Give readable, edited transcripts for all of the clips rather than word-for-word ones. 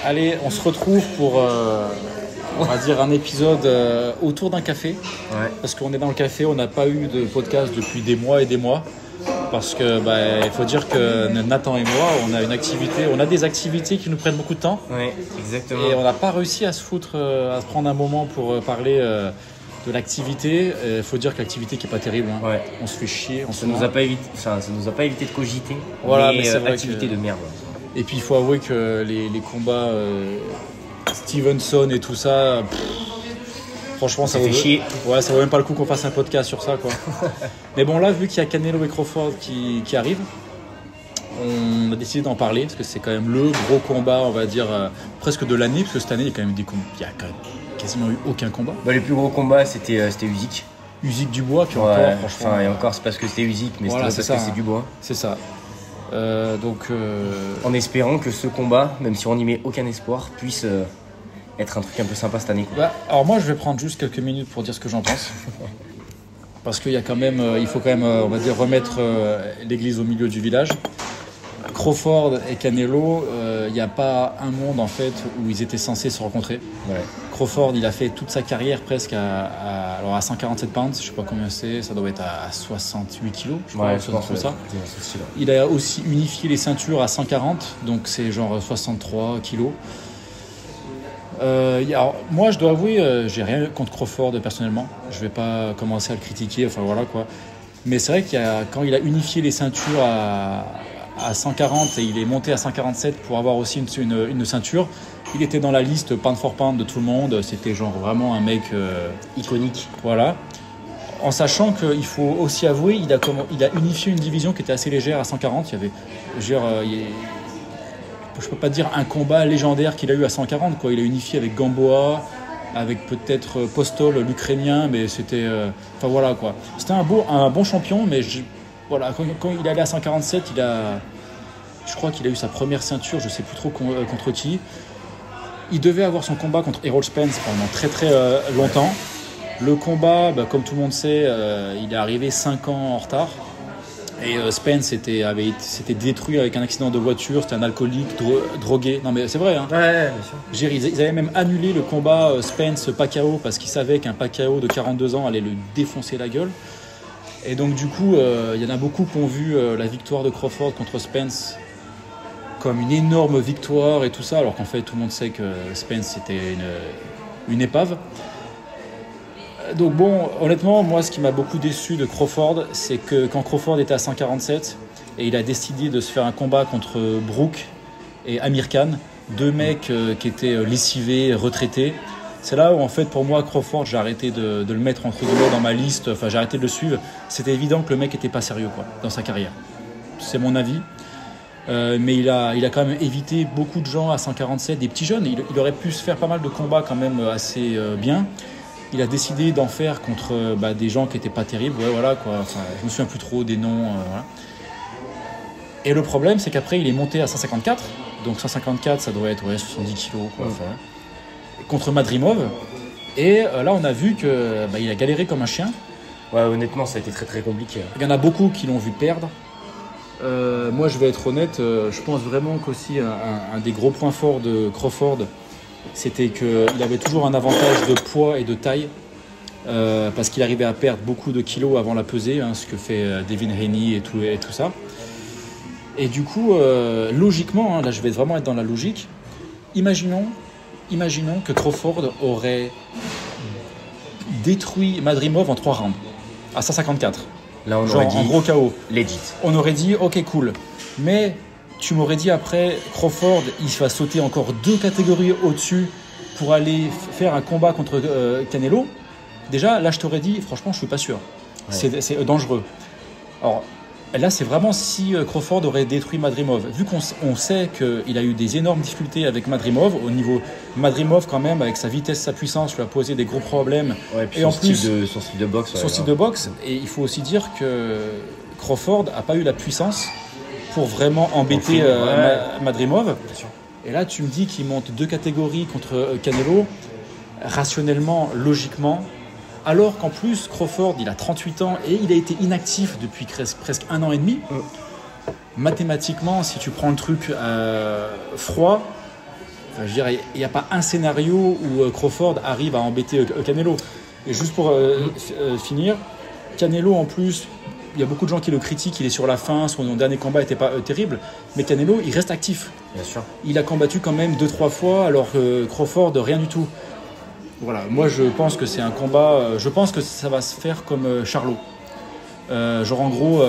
Allez, on se retrouve pour, on va dire, un épisode autour d'un café. Ouais. Parce qu'on est dans le café, on n'a pas eu de podcast depuis des mois et des mois. Parce que, il faut dire que Nathan et moi, on a des activités qui nous prennent beaucoup de temps. Ouais, exactement. Et on n'a pas réussi à se prendre un moment pour parler de l'activité. Il faut dire que l'activité qui n'est pas terrible. Hein. Ouais. On se fait chier. Ça nous a pas évité de cogiter. Voilà, mais c'est vrai activité de merde. Et puis il faut avouer que les combats Stevenson et tout ça, franchement ça fait chier. Ouais, ça vaut même pas le coup qu'on fasse un podcast sur ça, quoi. Mais bon, là, vu qu'il y a Canelo et Crawford qui arrivent, on a décidé d'en parler parce que c'est quand même le gros combat, on va dire, presque de l'année, parce que cette année il y a quand même il y a quand même quasiment eu aucun combat. Les plus gros combats c'était Usyk. Usyk Dubois, puis ouais, encore, franchement. Enfin, et encore c'est parce que c'était Usyk, mais voilà, c'est parce que c'est Dubois. C'est ça. En espérant que ce combat, même si on n'y met aucun espoir, puisse être un truc un peu sympa cette année. Alors moi je vais prendre juste quelques minutes pour dire ce que j'en pense. Parce qu'il y a quand même, il faut quand même, on va dire, remettre l'église au milieu du village. Crawford et Canelo, il n'y a pas un monde en fait où ils étaient censés se rencontrer. Ouais. Crawford, il a fait toute sa carrière presque à 147 pounds, je sais pas combien c'est, ça doit être à 68 kilos, je crois, je pense comme ça. Il a aussi unifié les ceintures à 140, donc c'est genre 63 kilos. Alors, moi, je dois avouer, j'ai rien contre Crawford personnellement. Je vais pas commencer à le critiquer, enfin voilà quoi. Mais c'est vrai quand il a unifié les ceintures à 140 et il est monté à 147 pour avoir aussi une ceinture, il était dans la liste pound for pound de tout le monde. C'était genre vraiment un mec iconique. Voilà. En sachant qu'il faut aussi avouer, il a unifié une division qui était assez légère à 140. Il y avait, je peux pas dire un combat légendaire qu'il a eu à 140, quoi. Il a unifié avec Gamboa, avec peut-être Postol, l'Ukrainien, mais c'était, enfin voilà quoi. C'était un bon champion, mais voilà, quand il est allé à 147, je crois qu'il a eu sa première ceinture, je sais plus trop contre qui. Il devait avoir son combat contre Errol Spence pendant très très longtemps. Le combat, comme tout le monde sait, il est arrivé 5 ans en retard. Et Spence s'était détruit avec un accident de voiture, c'était un alcoolique, drogué. Non mais c'est vrai, hein. Ouais, bien sûr. Ils avaient même annulé le combat Spence-Pacquiao parce qu'ils savaient qu'un Pacquiao de 42 ans allait le défoncer la gueule. Et donc du coup, il y en a beaucoup qui ont vu la victoire de Crawford contre Spence comme une énorme victoire et tout ça, alors qu'en fait tout le monde sait que Spence c'était une épave. Donc bon, honnêtement, moi ce qui m'a beaucoup déçu de Crawford, c'est que quand Crawford était à 147 et il a décidé de se faire un combat contre Brook et Amir Khan, deux mecs qui étaient lessivés, retraités, c'est là où en fait pour moi Crawford, j'ai arrêté de le mettre entre guillemets dans ma liste, enfin j'ai arrêté de le suivre. C'était évident que le mec était pas sérieux quoi, dans sa carrière. C'est mon avis. Mais il a quand même évité beaucoup de gens à 147, des petits jeunes. Il aurait pu se faire pas mal de combats quand même assez bien. Il a décidé d'en faire contre des gens qui n'étaient pas terribles. Ouais, voilà, quoi. Enfin, je me souviens plus trop des noms. Voilà. Et le problème, c'est qu'après, il est monté à 154. Donc 154, ça doit être 70 kilos. Quoi, enfin, contre Madrimov. Et là, on a vu qu'il a galéré comme un chien. Ouais, honnêtement, ça a été très très compliqué. Il y en a beaucoup qui l'ont vu perdre. Moi, je vais être honnête. Je pense vraiment qu'aussi un des gros points forts de Crawford, c'était qu'il avait toujours un avantage de poids et de taille parce qu'il arrivait à perdre beaucoup de kilos avant la pesée, ce que fait Devin Haney et tout ça. Et du coup, logiquement, là je vais vraiment être dans la logique, imaginons que Crawford aurait détruit Madrimov en 3 rounds, à 154. Là, on genre aurait dit en gros KO. Legit. On aurait dit, ok, cool. Mais tu m'aurais dit après, Crawford, il va sauter encore 2 catégories au-dessus pour aller faire un combat contre Canelo. Déjà, là, je t'aurais dit, franchement, je suis pas sûr. Ouais. C'est dangereux. Alors, là, c'est vraiment si Crawford aurait détruit Madrimov. Vu qu'on sait qu'il a eu des énormes difficultés avec Madrimov, au niveau Madrimov, quand même, avec sa vitesse, sa puissance, lui a posé des gros problèmes. Ouais, et puis son style de boxe. Son style de boxe. Et il faut aussi dire que Crawford n'a pas eu la puissance pour vraiment embêter Madrimov. Et là, tu me dis qu'il monte 2 catégories contre Canelo, rationnellement, logiquement, alors qu'en plus, Crawford, il a 38 ans et il a été inactif depuis presque 1 an et demi. Mathématiquement, si tu prends le truc froid, Je veux dire, il n'y a pas un scénario où Crawford arrive à embêter Canelo. Et juste pour finir, Canelo en plus, il y a beaucoup de gens qui le critiquent, il est sur la fin, son dernier combat n'était pas terrible, mais Canelo, il reste actif. Bien sûr. Il a combattu quand même 2-3 fois, alors que Crawford, rien du tout. Voilà, moi je pense que c'est un combat, je pense que ça va se faire comme Charlo. Genre en gros,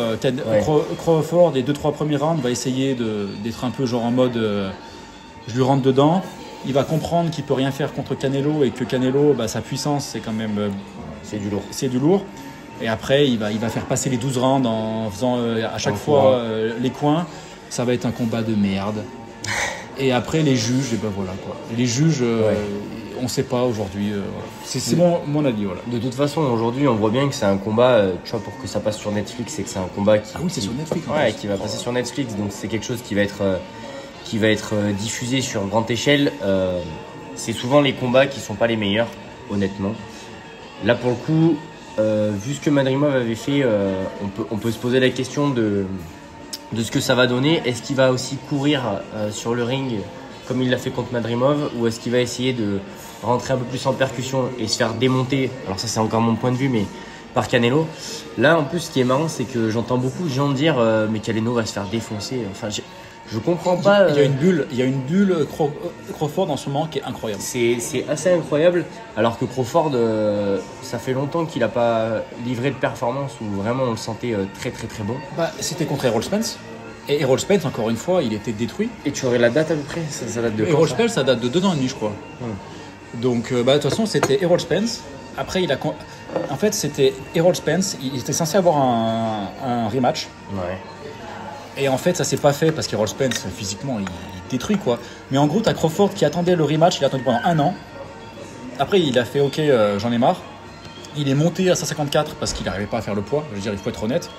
Crawford, les 2-3 premiers rounds, va essayer d'être un peu genre en mode je lui rentre dedans. Il va comprendre qu'il peut rien faire contre Canelo et que Canelo, sa puissance, c'est quand même... c'est du lourd. C'est du lourd. Et après, il va faire passer les 12 rounds en faisant à chaque fois les coins. Ça va être un combat de merde. Et après, les juges, et ben voilà quoi. Les juges, on ne sait pas aujourd'hui. C'est mon avis, voilà. De toute façon, aujourd'hui, on voit bien que c'est un combat, tu vois, pour que ça passe sur Netflix, c'est que c'est un combat qui... Ah oui, c'est sur Netflix. Ouais, qui va passer sur Netflix, donc c'est quelque chose qui va être diffusé sur grande échelle. C'est souvent les combats qui sont pas les meilleurs, honnêtement. Là, pour le coup, vu ce que Madrimov avait fait, on peut se poser la question de ce que ça va donner. Est-ce qu'il va aussi courir sur le ring comme il l'a fait contre Madrimov, ou est-ce qu'il va essayer de rentrer un peu plus en percussion et se faire démonter, alors ça c'est encore mon point de vue, mais par Canelo. Là en plus, ce qui est marrant, c'est que j'entends beaucoup de gens dire mais Canelo va se faire défoncer. Enfin, je comprends pas. Il y a une bulle Crawford en ce moment qui est incroyable. C'est assez incroyable, alors que Crawford, ça fait longtemps qu'il n'a pas livré de performance où vraiment on le sentait très très très bon. C'était contre Errol Spence. Et Errol Spence, encore une fois, il était détruit. Et tu aurais la date à peu près, ça date de quand? Errol Spence, ça date de 2 ans et demi, je crois. Donc, de toute façon, c'était Errol Spence. Après, en fait, c'était Errol Spence. Il était censé avoir un rematch. Ouais. Et en fait, ça s'est pas fait parce qu'Errol Spence, physiquement, il détruit, quoi. Mais en gros, t'as Crawford qui attendait le rematch. Il a attendu pendant 1 an. Après, il a fait OK, j'en ai marre. Il est monté à 154 parce qu'il n'arrivait pas à faire le poids. Je veux dire, il faut être honnête.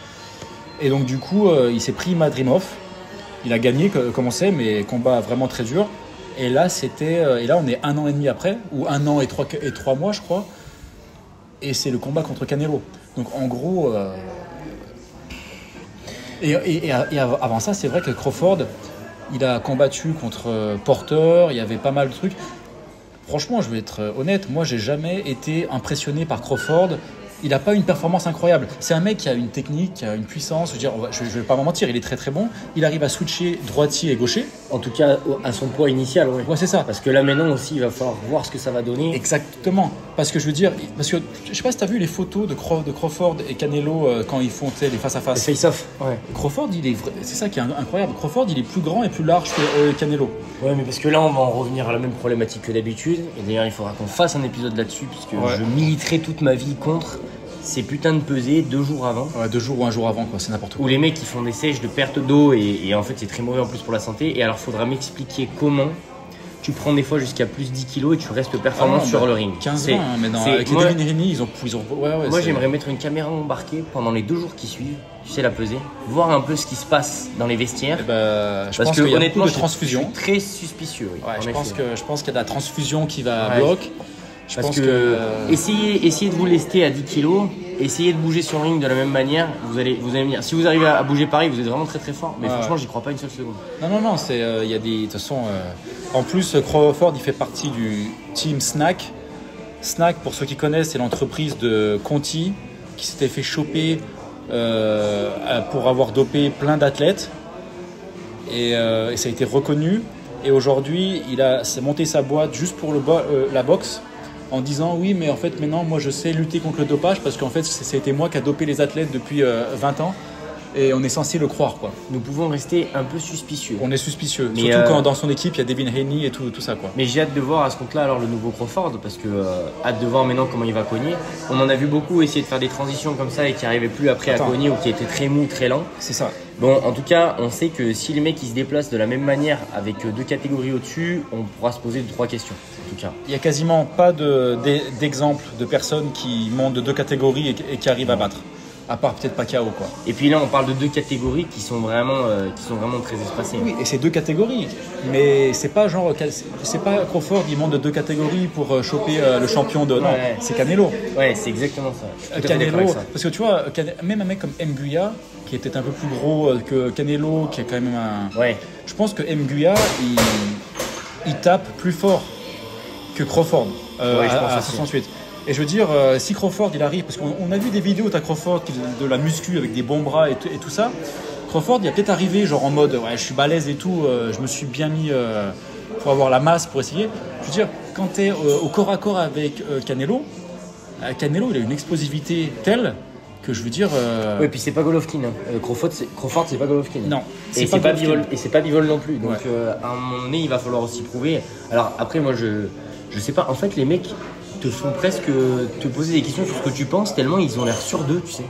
Et donc, du coup, il s'est pris Madrimov. Il a gagné, comme on sait, mais combat vraiment très dur. Et là, on est 1 an et demi après, ou 1 an et 3 mois, je crois. Et c'est le combat contre Canelo. Donc, en gros. Et avant ça, c'est vrai que Crawford, il a combattu contre Porter. Il y avait pas mal de trucs. Franchement, je vais être honnête, moi, j'ai jamais été impressionné par Crawford. Il n'a pas une performance incroyable. C'est un mec qui a une technique, qui a une puissance. Je veux dire, je vais pas m'en mentir, il est très très bon. Il arrive à switcher droitier et gaucher. En tout cas, à son poids initial, ouais. Ouais, c'est ça. Parce que là maintenant aussi, il va falloir voir ce que ça va donner. Exactement. Parce que je veux dire, je sais pas si tu as vu les photos de Crawford et Canelo quand ils font les face à face. Le face-off. Ouais. Crawford, c'est ça qui est incroyable. Crawford, il est plus grand et plus large que Canelo. Ouais, mais parce que là, on va en revenir à la même problématique que d'habitude. Et d'ailleurs, il faudra qu'on fasse un épisode là-dessus, puisque je militerai toute ma vie contre ces putains de pesées 2 jours avant. Ouais, 2 jours ou 1 jour avant, quoi, c'est n'importe quoi. Où les mecs, ils font des sèches de perte d'eau et en fait, c'est très mauvais en plus pour la santé. Et alors, faudra m'expliquer comment tu prends des fois jusqu'à plus 10 kilos et tu restes performant sur le ring. 15-20, mais avec les Devin Haney, ils ont moi, j'aimerais mettre une caméra embarquée pendant les 2 jours qui suivent, tu sais, la pesée, voir un peu ce qui se passe dans les vestiaires. Je pense qu'il y a beaucoup de transfusion. Je suis très suspicieux. Oui, je pense qu'il y a de la transfusion qui va bloquer. Parce que essayez de vous lester à 10 kilos, essayez de bouger sur le ring de la même manière, vous allez me dire, si vous arrivez à bouger pareil, vous êtes vraiment très très fort, mais franchement, j'y crois pas une seule seconde. Non, il y a des, de toute façon, en plus, Crawford, il fait partie du team Snack. Snack, pour ceux qui connaissent, c'est l'entreprise de Conti qui s'était fait choper pour avoir dopé plein d'athlètes et ça a été reconnu. Et aujourd'hui, il a monté sa boîte juste pour la boxe, en disant oui, mais en fait maintenant moi je sais lutter contre le dopage parce qu'en fait c'était moi qui a dopé les athlètes depuis 20 ans et on est censé le croire, quoi. Nous pouvons rester un peu suspicieux. On est suspicieux, mais surtout quand dans son équipe il y a Devin Haney et tout ça, quoi. Mais j'ai hâte de voir à ce compte-là alors le nouveau Crawford, parce que hâte de voir maintenant comment il va cogner. On en a vu beaucoup essayer de faire des transitions comme ça et qui n'arrivaient plus après à cogner ou qui étaient très mous, très lents. C'est ça. Bon, en tout cas, on sait que si les mecs ils se déplacent de la même manière avec 2 catégories au-dessus, on pourra se poser 3 questions. En tout cas, il n'y a quasiment pas d'exemple de personnes qui montent de 2 catégories et qui arrivent à battre. À part peut-être Pacquiao, quoi. Et puis là, on parle de 2 catégories qui sont vraiment très espacées. Oui, et c'est 2 catégories. Mais c'est pas genre, c'est pas Crawford, il monte de 2 catégories pour choper le champion de. Non, c'est Canelo. Ouais, c'est exactement ça. Canelo, parce que tu vois, même un mec comme Mguya, qui est peut-être un peu plus gros que Canelo, qui est quand même un. Ouais. Je pense que Mguya, il tape plus fort que Crawford Ouais, je pense à aussi. 68. Et je veux dire, si Crawford il arrive, parce qu'on a vu des vidéos de Crawford qui faisait de la muscu avec des bons bras et tout ça, Crawford il a peut-être arrivé genre en mode ouais je suis balèze et tout, je me suis bien mis pour avoir la masse pour essayer. Je veux dire, quand tu es au corps à corps avec Canelo, Canelo il a une explosivité telle que je veux dire. Ouais, puis c'est pas Golovkin. Hein. Crawford, c'est pas Golovkin. Non, Et c'est pas Golovkin. Bivol. Et c'est pas Bivol non plus. Donc Ouais. à un moment donné, il va falloir aussi prouver. Alors après, moi, je sais pas. En fait, les mecs te font presque te poser des questions sur ce que tu penses tellement ils ont l'air sûrs d'eux, tu sais.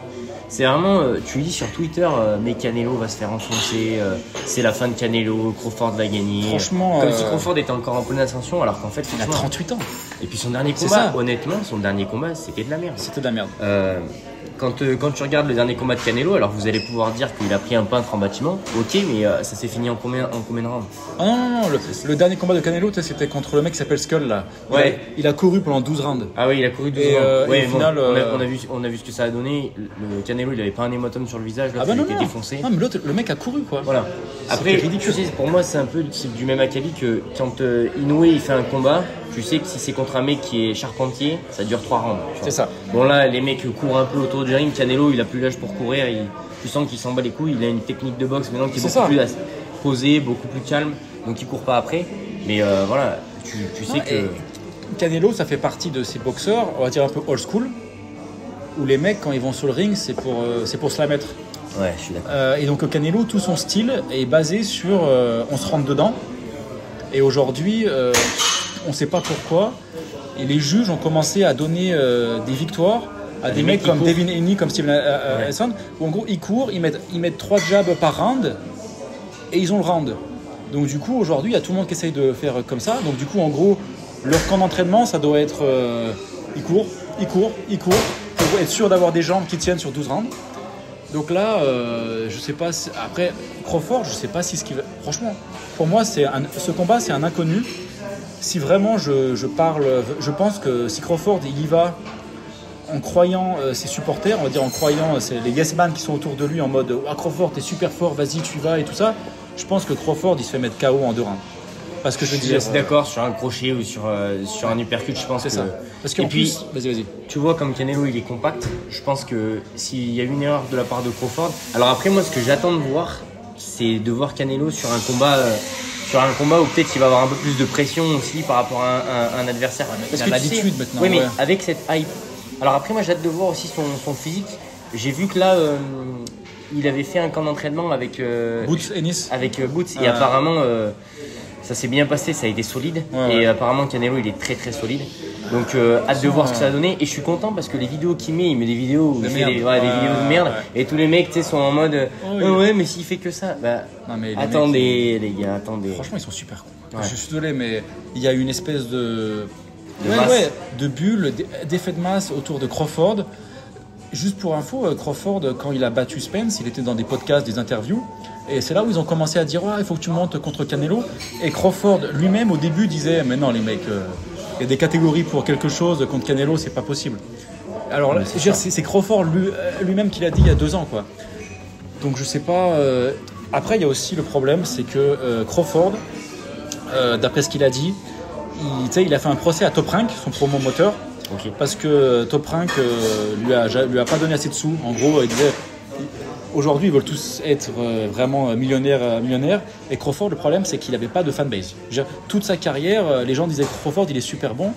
C'est vraiment, tu lis sur Twitter, mais Canelo va se faire enfoncer, c'est la fin de Canelo, Crawford va gagner. Franchement, Comme si Crawford était encore en pleine ascension, alors qu'en fait, il a franchement- 38 ans. Et puis son dernier C'est combat, ça. honnêtement, son dernier combat, c'était de la merde. C'était de la merde. Quand tu regardes le dernier combat de Canelo, alors vous allez pouvoir dire qu'il a pris un peintre en bâtiment, ok, mais ça s'est fini en combien de rounds? Ah non, le dernier combat de Canelo, tu sais, c'était contre le mec qui s'appelle Skull là. Ouais. Il a couru pendant 12 rounds. Ah oui, il a couru 12 Et, rounds. Ouais, et au bon, final, on a vu ce que ça a donné. Le Canelo, il avait pas un hématome sur le visage, là, Ah bah il non, était non. défoncé. Non, mais l'autre, le mec a couru quoi. Voilà. Après, C'était ridicule. tu sais, pour moi, c'est du même acabit que quand Inoue il fait un combat, tu sais que si c'est contre un mec qui est charpentier, ça dure 3 rounds. tu vois. C'est ça. Bon là, les mecs courent un peu autour du ring. Canelo, il a plus l'âge pour courir. Tu sens qu'il s'en bat les couilles. Il a une technique de boxe maintenant qui est C'est beaucoup ça. plus posée, beaucoup plus calme. Donc il court pas après. Mais voilà, tu sais Non, que... et Canelo, ça fait partie de ces boxeurs, on va dire un peu old school, où les mecs, quand ils vont sur le ring, c'est pour se la mettre. Ouais, je suis d'accord. Et donc Canelo, tout son style est basé sur on se rentre dedans. Et aujourd'hui, on ne sait pas pourquoi. Et les juges ont commencé à donner des victoires à des mecs qui comme courent. Devin Haney, comme Steven Hassan, où en gros ils courent, ils mettent 3 jabs par round et ils ont le round. Donc du coup aujourd'hui il y a tout le monde qui essaye de faire comme ça. Donc du coup en gros leur camp d'entraînement ça doit être ils courent pour être sûr d'avoir des jambes qui tiennent sur 12 rounds. Donc là je sais pas après Crawford je sais pas si ce qui va... Franchement pour moi ce combat c'est un inconnu. Si vraiment je pense que si Crawford il y va en croyant ses supporters, on va dire en croyant c'est les yes man qui sont autour de lui en mode ah Crawford t'es super fort, vas-y tu y vas et tout ça, je pense que Crawford il se fait mettre KO en 2 rounds. Parce que je Je veux suis dire assez d'accord sur un crochet ou sur un uppercut, je pense c'est que... ça. Parce Et qu'en puis, plus, vas-y. tu vois, comme Canelo, il est compact, je pense que s'il y a une erreur de la part de Crawford... Alors après, moi, ce que j'attends de voir, c'est de voir Canelo sur un combat où peut-être il va avoir un peu plus de pression aussi par rapport à un adversaire. il a que l'habitude maintenant, Oui, mais ouais. avec cette hype... Alors après, moi, j'ai hâte de voir aussi son physique. J'ai vu que là, il avait fait un camp d'entraînement avec... Boots Ennis. avec Boots et apparemment ça s'est bien passé, ça a été solide et apparemment Canelo il est très très solide donc hâte de voir ce que ça a donné et je suis content parce que les vidéos qu'il met, il met des vidéos où De il fait merde. des vidéos de merde Ouais. et tous les mecs tu sais sont en mode oui. ouais mais s'il fait que ça bah Non, mais les attendez les gars attendez. Franchement, ils sont super cons. Ouais. Je suis désolé, mais il y a une espèce de masse. de bulle, d'effet de masse autour de Crawford. Juste pour info, Crawford, quand il a battu Spence, il était dans des podcasts, des interviews. Et c'est là où ils ont commencé à dire il faut que tu montes contre Canelo. Et Crawford lui-même, au début, disait mais non, les mecs, il y a des catégories pour quelque chose, contre Canelo, c'est pas possible. Alors là, je veux dire, c'est Crawford lui-même qui l'a dit il y a 2 ans, quoi. Donc je sais pas. Après, il y a aussi le problème, c'est que Crawford, d'après ce qu'il a dit, il a fait un procès à Top Rank, son promoteur, parce que Top Rank lui a pas donné assez de sous. En gros, il disait aujourd'hui ils veulent tous être vraiment millionnaires. Et Crawford, le problème, c'est qu'il n'avait pas de fanbase. Toute sa carrière, les gens disaient Crawford, il est super bon.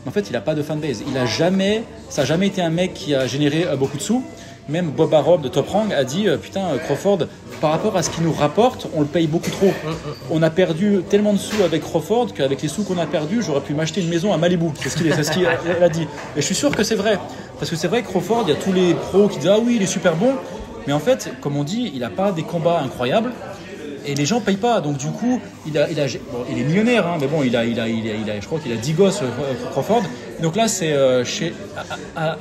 Mais en fait, il n'a pas de fanbase. Ça n'a jamais été un mec qui a généré beaucoup de sous. Même Bob Arum de Top Rank a dit putain, Crawford, par rapport à ce qu'il nous rapporte, on le paye beaucoup trop. On a perdu tellement de sous avec Crawford qu'avec les sous qu'on a perdus, j'aurais pu m'acheter une maison à Malibu. C'est ce qu'il a dit. Et je suis sûr que c'est vrai. Parce que c'est vrai que Crawford, il y a tous les pros qui disent ah oui, il est super bon. Mais en fait, comme on dit, il n'a pas des combats incroyables. Et les gens payent pas, donc du coup, il est millionnaire, hein, mais bon, je crois qu'il a 10 gosses, Crawford. Donc là, c'est chez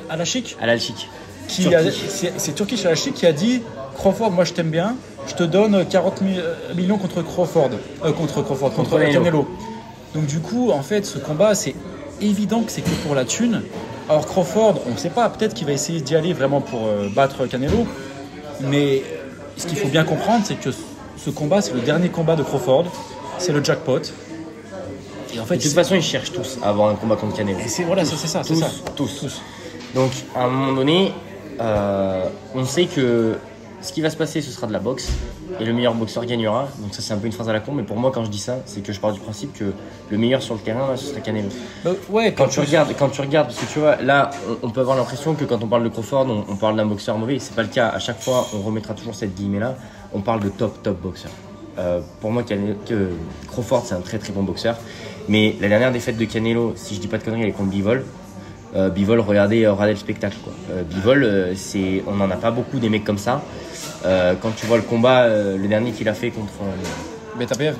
Al-Ashik. Al-Ashik. C'est Turkish Al-Ashik qui a dit Crawford, moi je t'aime bien, je te donne 40 millions contre Canelo. Donc du coup, en fait, ce combat, c'est évident que c'est que pour la thune. Alors Crawford, on ne sait pas, peut-être qu'il va essayer d'y aller vraiment pour battre Canelo, mais ce qu'il faut bien comprendre, c'est que ce combat, c'est le dernier combat de Crawford, c'est le jackpot. Et en fait, de toute façon, ils cherchent tous à avoir un combat contre Canelo. voilà, c'est ça, c'est ça. Tous. Donc, à un moment donné, on sait que ce qui va se passer, ce sera de la boxe. Et le meilleur boxeur gagnera. Donc ça, c'est un peu une phrase à la con. Mais pour moi, quand je dis ça, c'est que je pars du principe que le meilleur sur le terrain, ce serait Canelo. Ouais, Quand tu regardes, parce que tu vois, là, on peut avoir l'impression que quand on parle de Crawford, on parle d'un boxeur mauvais. C'est pas le cas. À chaque fois, on remettra toujours cette guillemets-là. On parle de top boxeur. Pour moi, Crawford, c'est un très très bon boxeur. Mais la dernière défaite de Canelo, si je dis pas de conneries, elle est contre Bivol. Bivol, regardez le spectacle, quoi. Bivol, on n'en a pas beaucoup des mecs comme ça. Quand tu vois le combat, le dernier qu'il a fait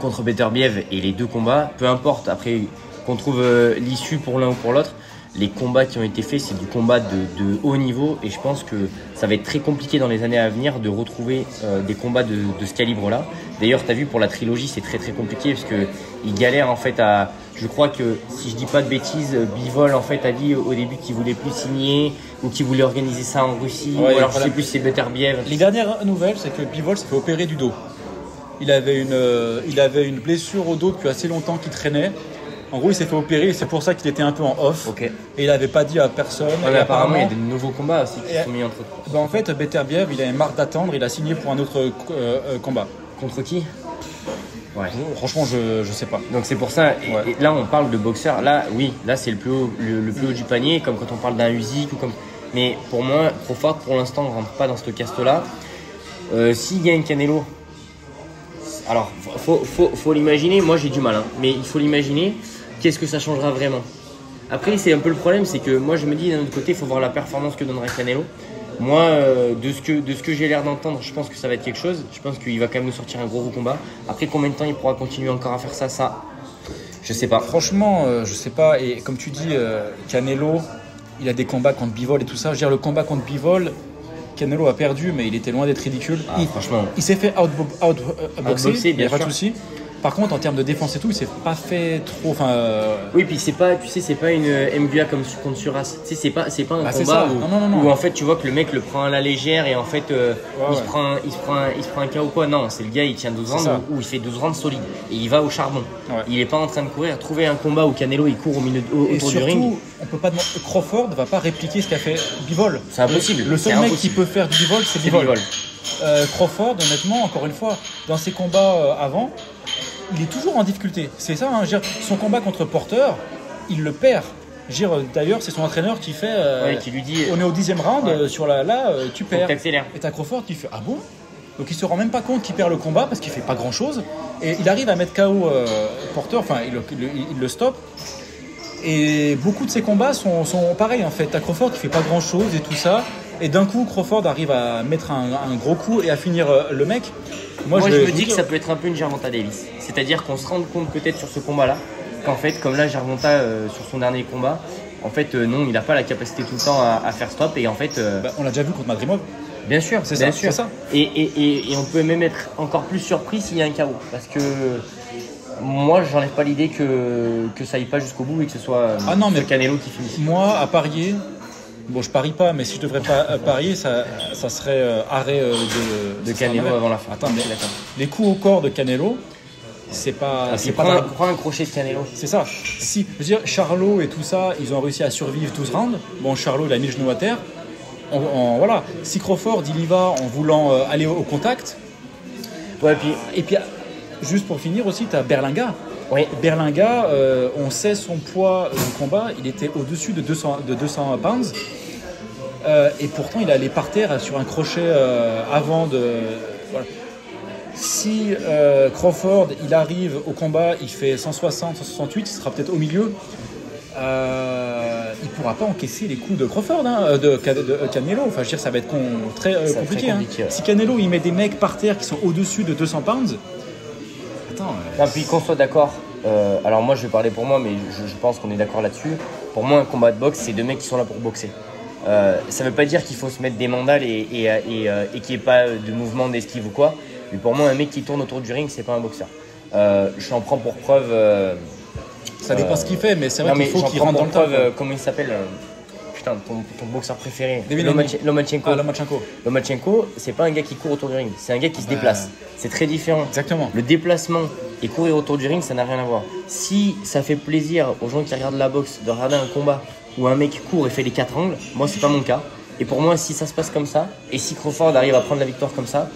contre Beterbiev et les deux combats, peu importe après qu'on trouve l'issue pour l'un ou pour l'autre, les combats qui ont été faits, c'est du combat de haut niveau et je pense que ça va être très compliqué dans les années à venir de retrouver des combats de ce calibre-là. D'ailleurs, tu as vu pour la trilogie, c'est très très compliqué parce qu'il galère en fait à... Je crois que, si je dis pas de bêtises, Bivol en fait a dit au début qu'il voulait plus signer ou qu'il voulait organiser ça en Russie, ouais, ou alors je sais plus si c'est Beterbiev. Les dernières nouvelles, c'est que Bivol s'est fait opérer du dos. Il avait une blessure au dos depuis assez longtemps qui traînait. En gros, il s'est fait opérer et c'est pour ça qu'il était un peu en off. Okay. Et il n'avait pas dit à personne. Ouais, mais apparemment, il y a de nouveaux combats aussi qui sont mis entre eux. En fait, Beterbiev, il avait marre d'attendre, il a signé pour un autre combat. Contre qui? Ouais. Franchement, je sais pas. Donc c'est pour ça. Et là, on parle de boxeur. Là, oui, là c'est le plus haut du panier, comme quand on parle d'un Usyk ou comme. Mais pour moi, Crawford, pour l'instant, ne rentre pas dans ce caste-là. S'il gagne Canelo, alors faut l'imaginer. Moi, j'ai du mal, hein, mais il faut l'imaginer. Qu'est-ce que ça changera vraiment? Après, c'est un peu le problème, c'est que moi, je me dis d'un autre côté, il faut voir la performance que donnerait Canelo. Moi, de ce que j'ai l'air d'entendre, je pense que ça va être quelque chose. Je pense qu'il va quand même nous sortir un gros combat. Après, combien de temps il pourra continuer encore à faire ça, je sais pas. Franchement, je sais pas. Et comme tu dis, Canelo, il a des combats contre Bivol et tout ça. Je veux dire, le combat contre Bivol, Canelo a perdu, mais il était loin d'être ridicule. Franchement, il s'est fait outboxer, bien sûr. Pas de souci. Par contre, en termes de défense et tout, il s'est pas fait trop. Oui, puis c'est pas une MBA comme contre Suras. Tu sais, c'est pas un combat où en fait tu vois que le mec le prend à la légère et en fait il se prend un KO ou quoi. Non, c'est le gars, il tient 12 rounds où il fait 12 rounds solides et il va au charbon. Ouais. Il est pas en train de courir. Trouver un combat où Canelo il court autour du ring. On peut pas demander. Crawford va pas répliquer ce qu'a fait Bivol. C'est impossible. Le seul mec qui peut faire du Bivol, c'est Bivol. Crawford, honnêtement, encore une fois, dans ses combats avant, il est toujours en difficulté. C'est ça, hein, son combat contre Porter, il le perd. D'ailleurs, c'est son entraîneur qui fait. Qui lui dit. On est au 10e round, sur tu perds. T'accélères. Et t'as Crawford qui fait ah bon? Donc il se rend même pas compte qu'il perd le combat parce qu'il fait pas grand chose. Et il arrive à mettre KO Porter, enfin il le stoppe. Et beaucoup de ses combats sont pareils en fait. T'as Crawford qui fait pas grand chose et tout ça. Et d'un coup, Crawford arrive à mettre un gros coup et à finir le mec. Moi je me dis que ça peut être un peu une Gervonta Davis. C'est-à-dire qu'on se rende compte peut-être sur ce combat-là qu'en fait, comme là, Gervonta sur son dernier combat, en fait, non, il n'a pas la capacité tout le temps à faire stop. Et en fait, on l'a déjà vu contre Madrimov. Bien sûr, c'est ça. Et on peut même être encore plus surpris s'il y a un KO. Parce que moi, j'enlève pas l'idée que ça aille pas jusqu'au bout et que ce soit Canelo qui finisse. Moi, à parier. Bon, je parie pas, mais si je devrais pas parier, ça serait arrêt de Canelo avant la fin. Attends, mais les coups au corps de Canelo, c'est pas. Prends un crochet de Canelo. C'est ça. Si, je veux dire, Charlo et tout ça, ils ont réussi à survivre 12 rounds. Bon, Charlo, il a mis le genou à terre. Voilà. Si Crawford, il y va en voulant aller au contact. Ouais, et puis, juste pour finir aussi, tu as Berlanga. Oui. Berlanga, on sait son poids du combat, il était au-dessus de 200 pounds. Et pourtant, il allait par terre sur un crochet avant de. Voilà. Si Crawford, il arrive au combat, il fait 160, 168, il sera peut-être au milieu. Il pourra pas encaisser les coups de Crawford, de Canelo. Enfin, je veux dire, ça va être très compliqué. Très compliqué. Si Canelo, il met des mecs par terre qui sont au-dessus de 200 pounds. Non, puis qu'on soit d'accord, alors moi je vais parler pour moi, mais je pense qu'on est d'accord là-dessus. Pour moi, un combat de boxe, c'est deux mecs qui sont là pour boxer. Ça veut pas dire qu'il faut se mettre des mandales et qu'il n'y ait pas de mouvement d'esquive ou quoi. Mais pour moi, un mec qui tourne autour du ring, c'est pas un boxeur. Je en prends pour preuve. Ça dépend ce qu'il fait, mais c'est vrai qu'il faut qu'il rentre dans le temps. Comment il s'appelle putain, ton boxeur préféré, Lomachenko. Lomachenko, c'est pas un gars qui court autour du ring, c'est un gars qui se déplace. C'est très différent. Exactement. Le déplacement et courir autour du ring, ça n'a rien à voir. Si ça fait plaisir aux gens qui regardent la boxe de regarder un combat où un mec court et fait les 4 angles, moi c'est pas mon cas. Et pour moi, si ça se passe comme ça, et si Crawford arrive à prendre la victoire comme ça,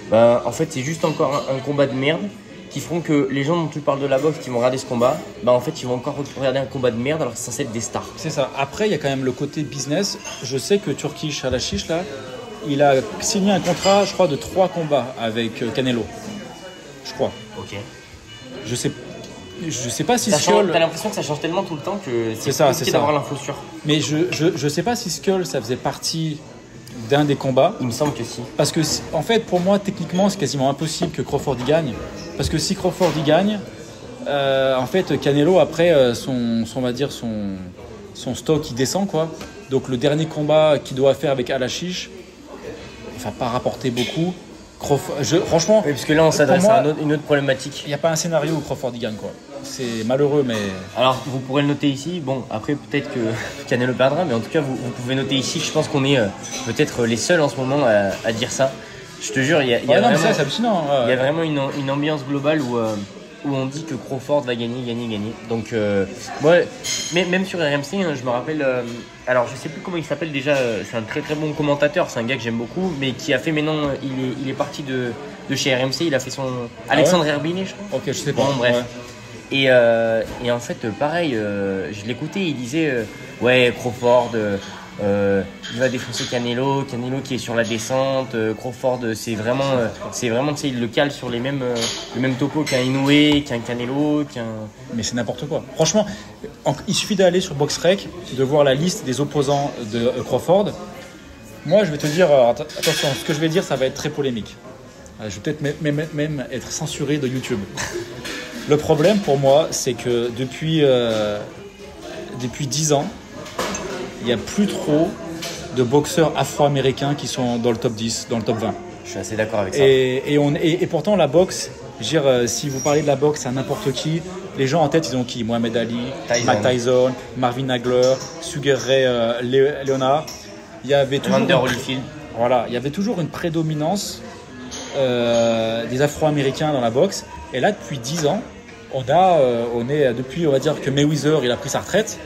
ben, en fait c'est juste encore un combat de merde qui feront que les gens dont tu parles de la boxe qui vont regarder ce combat, ben, en fait ils vont encore regarder un combat de merde alors que c'est censé être des stars. C'est ça. Après, il y a quand même le côté business. Je sais que Turkish Al-Hashish, là, il a signé un contrat, je crois, de 3 combats avec Canelo. Je crois. Ok. Je sais pas si T'as Skull... l'impression que ça change tellement tout le temps que c'est ça, compliqué c'est ça. d'avoir l'info sûre. Mais je sais pas si Skull, ça faisait partie d'un des combats. Il me semble que si. Parce que, en fait, pour moi, techniquement, c'est quasiment impossible que Crawford y gagne. Parce que si Crawford y gagne, en fait, Canelo, après, on va dire son stock, il descend, quoi. Donc, le dernier combat qu'il doit faire avec Al-Hashish, il va pas rapporter beaucoup. Franchement, Oui, parce que là, on s'adresse pour moi, à une autre problématique. il n'y a pas un scénario où Crawford y gagne, quoi. C'est malheureux, mais... Alors, vous pourrez le noter ici. Bon, après, peut-être que Canelo perdra, mais en tout cas, vous pouvez noter ici. Je pense qu'on est peut-être les seuls en ce moment à dire ça. Je te jure, il y a non, vraiment, mais ça, c'est hallucinant. il y a vraiment une ambiance globale où on dit que Crawford va gagner. Donc, moi, même sur RMC, hein, je me rappelle. Alors, je sais plus comment il s'appelle déjà. C'est un très très bon commentateur. C'est un gars que j'aime beaucoup, mais qui a fait maintenant. Il est parti de chez RMC. Il a fait son Alexandre Herbinet, je crois. Ok, je sais pas. Bon, bref. Ouais. Et en fait, pareil, je l'écoutais, il disait ouais, Crawford, il va défoncer Canelo qui est sur la descente. Crawford, c'est vraiment, tu sais, il le cale sur le même topo qu'un Inoue, qu'un Canelo, Mais c'est n'importe quoi. Franchement, il suffit d'aller sur BoxRec, de voir la liste des opposants de Crawford. Moi, je vais te dire, attention, ce que je vais dire, ça va être très polémique. Je vais peut-être même être censuré de YouTube. Le problème pour moi, c'est que depuis 10 ans, il n'y a plus trop de boxeurs afro-américains qui sont dans le top 10, dans le top 20. Je suis assez d'accord avec ça. Et pourtant, la boxe, je veux dire, si vous parlez de la boxe à n'importe qui, les gens en tête, ils ont qui? Mohamed Ali, Mike Tyson, Marvin Hagler, Sugar Ray Leonard. Il y avait toujours, Evander Holyfield. voilà, il y avait toujours une prédominance des afro-américains dans la boxe. Et là, depuis 10 ans, depuis, on va dire que Mayweather, il a pris sa retraite.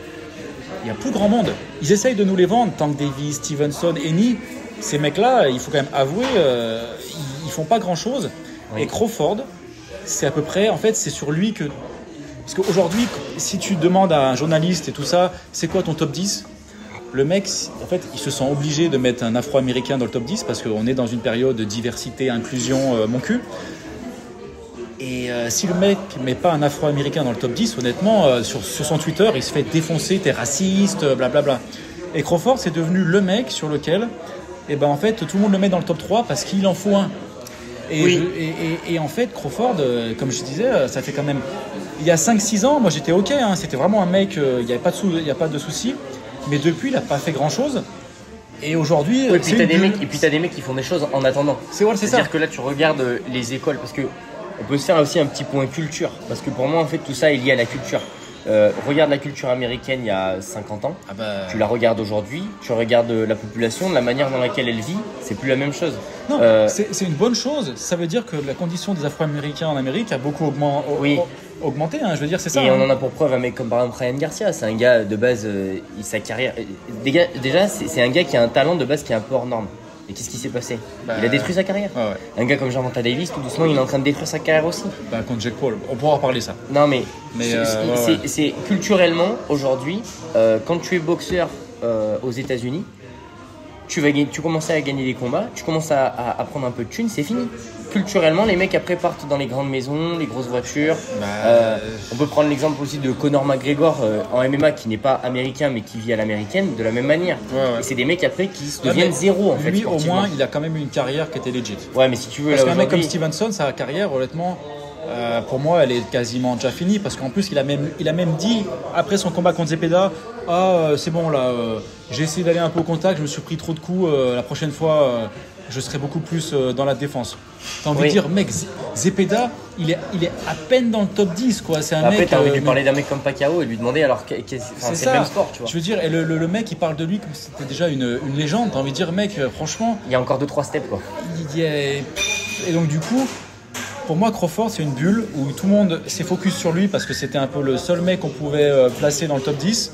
Il n'y a plus grand monde. Ils essayent de nous les vendre. Tank Davis, Stevenson, Eni. Ces mecs-là, il faut quand même avouer, ils font pas grand-chose. Oui. Et Crawford, c'est à peu près, en fait, c'est sur lui que... Parce qu'aujourd'hui, si tu demandes à un journaliste et tout ça, c'est quoi ton top 10 ? Le mec, en fait, il se sent obligé de mettre un afro-américain dans le top 10 parce qu'on est dans une période de diversité, inclusion, mon cul. Et si le mec met pas un afro-américain dans le top 10, honnêtement, sur son Twitter, il se fait défoncer, t'es raciste, blablabla. Et Crawford, c'est devenu le mec sur lequel, en fait, tout le monde le met dans le top 3 parce qu'il en faut un. Et en fait, Crawford, comme je disais, ça fait quand même... Il y a 5-6 ans, moi j'étais OK, hein, c'était vraiment un mec, il n'y a pas de souci. Mais depuis, il n'a pas fait grand-chose. Et aujourd'hui... Oui, et puis t'as des mecs qui font des choses en attendant. C'est-à-dire que là, tu regardes les écoles, parce que on peut se faire aussi un petit point culture. Parce que pour moi, en fait, tout ça est lié à la culture. Regarde la culture américaine il y a 50 ans. Tu la regardes aujourd'hui, tu regardes la population, la manière dans laquelle elle vit, c'est plus la même chose. Non, c'est une bonne chose. Ça veut dire que la condition des Afro-Américains en Amérique a beaucoup augmenté. Hein, je veux dire, c'est ça. Et on en a pour preuve un mec comme par exemple Ryan Garcia. C'est un gars de base, sa carrière. Déjà, c'est un gars qui a un talent de base qui est un peu hors norme. Et qu'est-ce qui s'est passé ? Il a détruit sa carrière. Ouais. Un gars comme Gervonta Davis, tout doucement, il est en train de détruire sa carrière aussi. Contre Jake Paul, on pourra parler ça. Non, mais c'est culturellement, aujourd'hui, quand tu es boxeur aux États-Unis, tu commences à gagner des combats, tu commences à prendre un peu de thunes, c'est fini. Culturellement, les mecs après partent dans les grandes maisons, les grosses voitures. On peut prendre l'exemple aussi de Conor McGregor en MMA qui n'est pas américain mais qui vit à l'américaine de la même manière. Et c'est des mecs après qui deviennent zéro en fait. Lui au moins il a quand même eu une carrière qui était legit. Ouais, mais si tu veux, parce qu'un mec comme Stevenson, sa carrière honnêtement, pour moi elle est quasiment déjà finie parce qu'en plus il a même dit après son combat contre Zepeda, c'est bon là, j'ai essayé d'aller un peu au contact, je me suis pris trop de coups, la prochaine fois je serai beaucoup plus dans la défense. T'as envie de dire, mec, Zepeda, il est à peine dans le top 10, quoi. C'est un après, mec. T'as envie de lui parler d'un mec comme Pacquiao et lui demander alors c'est le même sport, tu vois. Je veux dire, et le mec, il parle de lui comme si c'était déjà une légende. T'as envie de dire, mec, franchement. Il y a encore 2-3 steps, quoi. Et donc, du coup, Pour moi, Crawford, c'est une bulle où tout le monde s'est focus sur lui parce que c'était un peu le seul mec qu'on pouvait placer dans le top 10.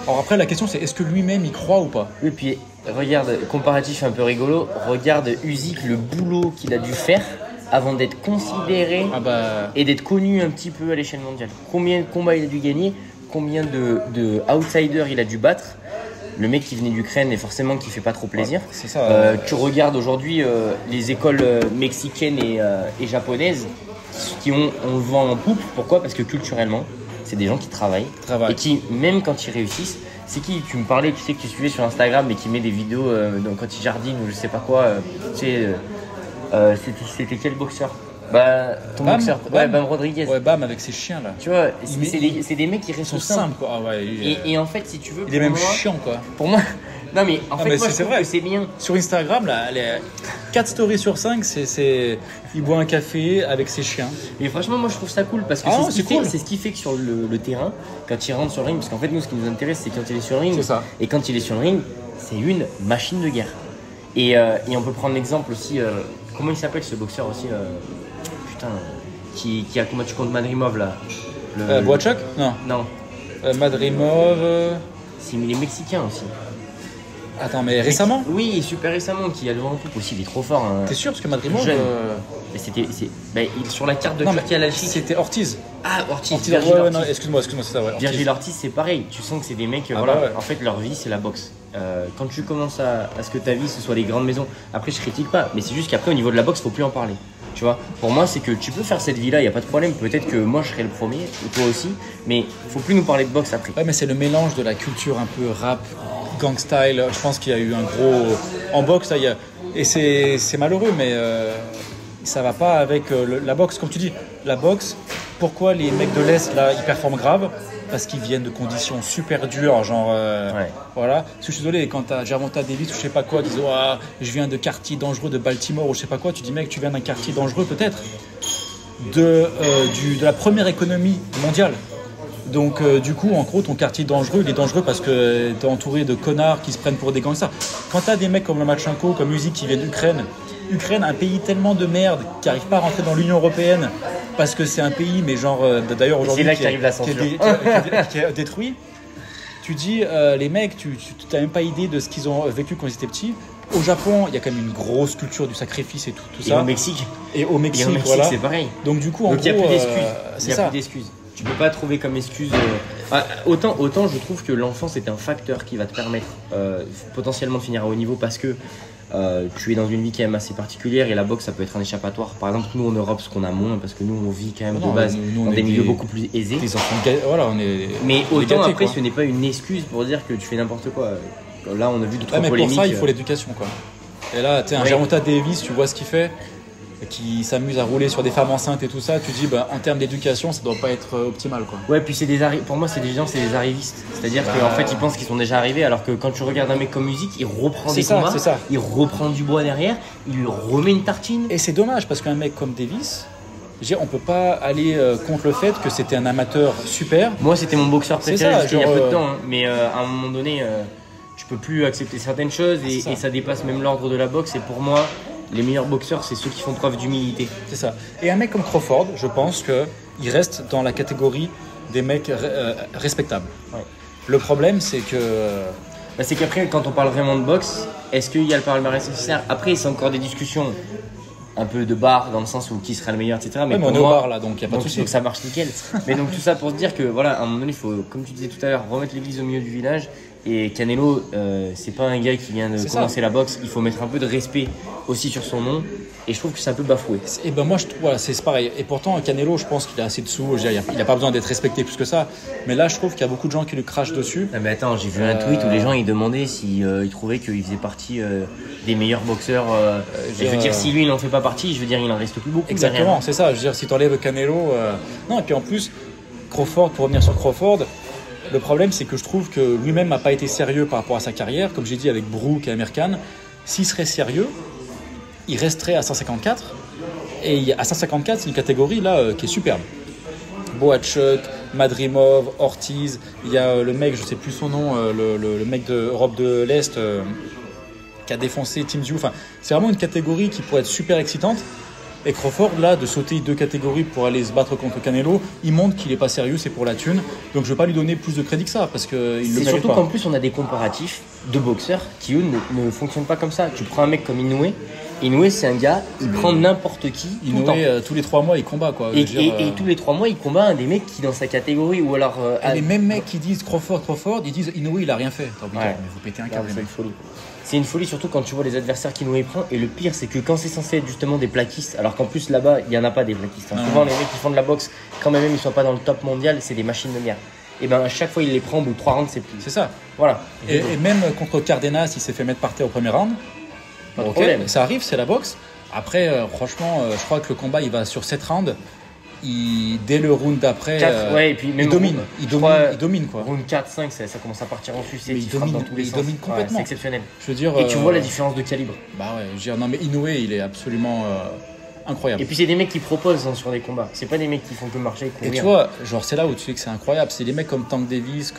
Alors après, la question, c'est est-ce que lui-même y croit ou pas? Et puis, regarde, comparatif un peu rigolo, regarde Usyk, le boulot qu'il a dû faire avant d'être considéré et d'être connu un petit peu à l'échelle mondiale. Combien de combats il a dû gagner, combien de outsiders il a dû battre. Le mec qui venait d'Ukraine et forcément qui fait pas trop plaisir. Ouais, c'est ça. Tu regardes aujourd'hui les écoles mexicaines et japonaises qui ont le vent en poupe. Pourquoi? Parce que culturellement, c'est des gens qui travaillent. Et qui, même quand ils réussissent, c'est qui? Tu me parlais, tu sais que tu suivais sur Instagram mais qui met des vidéos donc quand il jardine ou je sais pas quoi. C'était quel boxeur? Ton boxeur. Ouais, Bam Rodriguez. Ouais, Bam avec ses chiens là. Tu vois, c'est des mecs qui restent simples quoi. Ah ouais, et en fait, si tu veux. Il est même chiant quoi. Pour moi. Non mais en fait, moi, je trouve que c'est bien. Sur Instagram, là, 4 stories sur 5, il boit un café avec ses chiens. Et franchement, moi je trouve ça cool parce que c'est ce qui fait que sur le terrain, quand il rentre sur le ring, parce qu'en fait, nous, ce qui nous intéresse, c'est quand il est sur le ring. C'est ça. Et quand il est sur le ring, c'est une machine de guerre. Et on peut prendre l'exemple aussi. Comment il s'appelle ce boxeur aussi putain, qui a combattu contre Madrimov là. Boachuk? Non. Madrimov. Si, mais il est mexicain aussi. Attends, mais récemment? Oui, super récemment, qui a le vent en poupe aussi, il est trop fort. T'es sûr? Parce que Madrimov. Mais sur la carte de Turquie à l'Alchik. C'était Ortiz. Ah, Ortiz. Non, excuse-moi, c'est ça. Ouais, Virgil Ortiz, c'est pareil. Tu sens que c'est des mecs. En fait, leur vie, c'est la boxe. Quand tu commences à ce que ta vie, ce soit les grandes maisons. Après, je critique pas, mais c'est juste qu'après, au niveau de la boxe, faut plus en parler. Tu vois, pour moi, c'est que tu peux faire cette vie-là, il y a pas de problème. Peut-être que moi, je serai le premier, ou toi aussi, mais faut plus nous parler de boxe après. Ouais, mais c'est le mélange de la culture un peu rap, gang style. Je pense qu'il y a eu un gros en boxe. Là, et c'est malheureux, mais ça va pas avec la boxe. Comme tu dis, la boxe. Pourquoi les mecs de l'Est là, ils performent grave? Parce qu'ils viennent de conditions super dures, genre voilà. Parce que je suis désolé, quand t'as Gervonta Davis ou je sais pas quoi, ils disent je viens de quartier dangereux de Baltimore ou je sais pas quoi, tu dis mec, tu viens d'un quartier dangereux peut-être de la première économie mondiale. Donc du coup, en gros, ton quartier dangereux, il est dangereux parce que t'es entouré de connards qui se prennent pour des gangsters. Quand t'as des mecs comme Lomachenko, comme Usyk qui viennent d'Ukraine, un pays tellement de merde qui n'arrive pas à rentrer dans l'Union Européenne parce que c'est un pays, mais genre d'ailleurs aujourd'hui qui est détruit. Tu dis les mecs, tu n'as même pas idée de ce qu'ils ont vécu quand ils étaient petits. Au Japon, il y a quand même une grosse culture du sacrifice et tout ça. Et au Mexique, voilà. C'est pareil. Donc du coup, en gros, il n'y a plus d'excuses. Il n'y a plus d'excuses. Tu peux pas trouver comme excuse. Autant je trouve que l'enfance est un facteur qui va te permettre potentiellement de finir à haut niveau parce que tu es dans une vie quand même assez particulière et la boxe ça peut être un échappatoire. Par exemple, nous en Europe, ce qu'on a moins parce que nous on vit quand même de base dans des milieux beaucoup plus aisés. Mais autant après, quoi. Ce n'est pas une excuse pour dire que tu fais n'importe quoi. Là, on a vu d'autres polémiques. Pour ça, il faut l'éducation, quoi. Et là, tu sais, un Gervonta Davis, tu vois ce qu'il fait, qui s'amuse à rouler sur des femmes enceintes et tout ça, tu dis en termes d'éducation ça doit pas être optimal quoi. Ouais, puis pour moi c'est des arrivistes, c'est-à-dire qu'en fait ils pensent qu'ils sont déjà arrivés alors que quand tu regardes un mec comme Usyk, il reprend des combats, il reprend du bois derrière, il lui remet une tartine. Et c'est dommage parce qu'un mec comme Davis, on peut pas aller contre le fait que c'était un amateur super. Moi c'était mon boxeur préféré il y a peu de temps mais à un moment donné tu peux plus accepter certaines choses et ça dépasse même l'ordre de la boxe et pour moi les meilleurs boxeurs, c'est ceux qui font preuve d'humilité. C'est ça. Et un mec comme Crawford, je pense qu'il reste dans la catégorie des mecs respectables. Ouais. Le problème, c'est que... c'est qu'après, quand on parle vraiment de boxe, est-ce qu'il y a le palmarès nécessaire? Après, c'est encore des discussions un peu de bar, dans le sens où qui sera le meilleur, etc. Mais on est au bar, là, donc il n'y a pas de souci. Donc ça marche nickel. Mais donc tout ça pour se dire que, voilà, à un moment donné, il faut, comme tu disais tout à l'heure, remettre l'église au milieu du village. Et Canelo, c'est pas un gars qui vient de commencer la boxe. Il faut mettre un peu de respect aussi sur son nom. Et je trouve que c'est un peu bafoué. Et ben moi, c'est pareil. Et pourtant, Canelo, je pense qu'il a assez de sous. Il n'a pas besoin d'être respecté plus que ça. Mais là, je trouve qu'il y a beaucoup de gens qui lui crachent dessus. Ah mais attends, j'ai vu un tweet où les gens ils demandaient s'ils trouvaient qu'il faisait partie des meilleurs boxeurs. Je veux dire, si lui il n'en fait pas partie, je veux dire, il en reste plus beaucoup. Exactement, derrière. C'est ça. Je veux dire, si tu enlèves Canelo. Non, et puis en plus, Crawford, pour revenir sur Crawford. Le problème, c'est que je trouve que lui-même n'a pas été sérieux par rapport à sa carrière. Comme j'ai dit avec Brook et Amir Khan, s'il serait sérieux, il resterait à 154. Et à 154, c'est une catégorie là qui est superbe. Boachuk, Madrimov, Ortiz, il y a le mec, je ne sais plus son nom, le mec d'Europe de l'Est qui a défoncé Team Tzu. Enfin, c'est vraiment une catégorie qui pourrait être super excitante. Et Crawford, là, de sauter 2 catégories pour aller se battre contre Canelo, il montre qu'il est pas sérieux, c'est pour la thune. Donc je vais pas lui donner plus de crédit que ça, parce qu'il le C'est mérite surtout pas. qu'en plus, on a des comparatifs de boxeurs qui, eux, ne fonctionnent pas comme ça. Tu prends un mec comme Inoue. Inoue, c'est un gars, il prend n'importe qui tout le temps. Inoue, tous les 3 mois, il combat, quoi. Je Et, veux dire, et tous les 3 mois, il combat un des mecs qui est dans sa catégorie. Ou alors. et les mêmes mecs qui disent Crawford, ils disent Inoue, il a rien fait. T'as envie de dire, Ouais. mais vous pétez un Non, câble, c'est les une mecs. folie. C'est une folie, surtout quand tu vois les adversaires qu'Inoue prend. Et le pire, c'est que quand c'est censé être justement des plaquistes, alors qu'en plus là-bas, il n'y en a pas des plaquistes. Non. Souvent, les mecs qui font de la boxe, quand même ils ne sont pas dans le top mondial, c'est des machines de merde. Et ben à chaque fois, il les prend au bout de 3 rounds, c'est plus. C'est ça. Voilà. Et même contre Cardenas, il s'est fait mettre par terre au premier round. Pas de Ok, problème. ça arrive, c'est la boxe. Après, franchement, je crois que le combat, il va sur 7 rounds. Dès le round d'après, 4, ouais, et puis même il domine. je Il crois, domine, quoi. Round 4, 5, ça commence à partir en sucette, Mais il il frappe domine, dans tous mais les il sens. domine Ouais, complètement. c'est exceptionnel. Je veux dire. Et tu vois la différence de calibre. Bah ouais, je veux dire, non, mais Inoue, il est absolument incroyable. Et puis c'est des mecs qui proposent hein, sur des combats. C'est pas des mecs qui font que marcher et courir. Et tu vois, genre, c'est là où tu sais que c'est incroyable. C'est des mecs comme Tank Davis,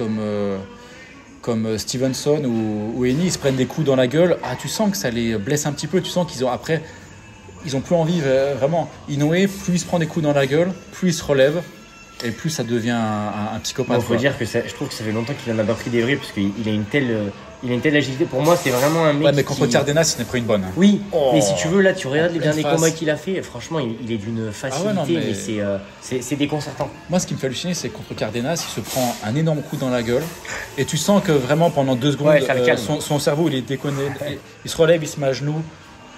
comme Stevenson ou Eni, ils se prennent des coups dans la gueule. Ah, tu sens que ça les blesse un petit peu. Tu sens qu'ils ont après. Ils ont plus envie, vraiment. Inoue, plus il se prend des coups dans la gueule, plus il se relève, et plus ça devient un psychopathe. Il faut quoi. dire que je trouve que ça fait longtemps qu'il en a pas pris des vrais parce qu'il a une telle agilité. Pour moi, c'est vraiment un mec. Ouais, mais contre qui... Cardenas, il en a pris une bonne. Hein. Oui, Oh. mais si tu veux, là, tu regardes les Une derniers face. combats qu'il a fait. Franchement, il est d'une facilité, non, mais- c'est déconcertant. Moi, ce qui me fait halluciner, c'est que contre Cardenas, il se prend un énorme coup dans la gueule, et tu sens que vraiment pendant 2 secondes, Ouais, ça le calme. son cerveau, il est déconné. Il se relève, il se met à genoux,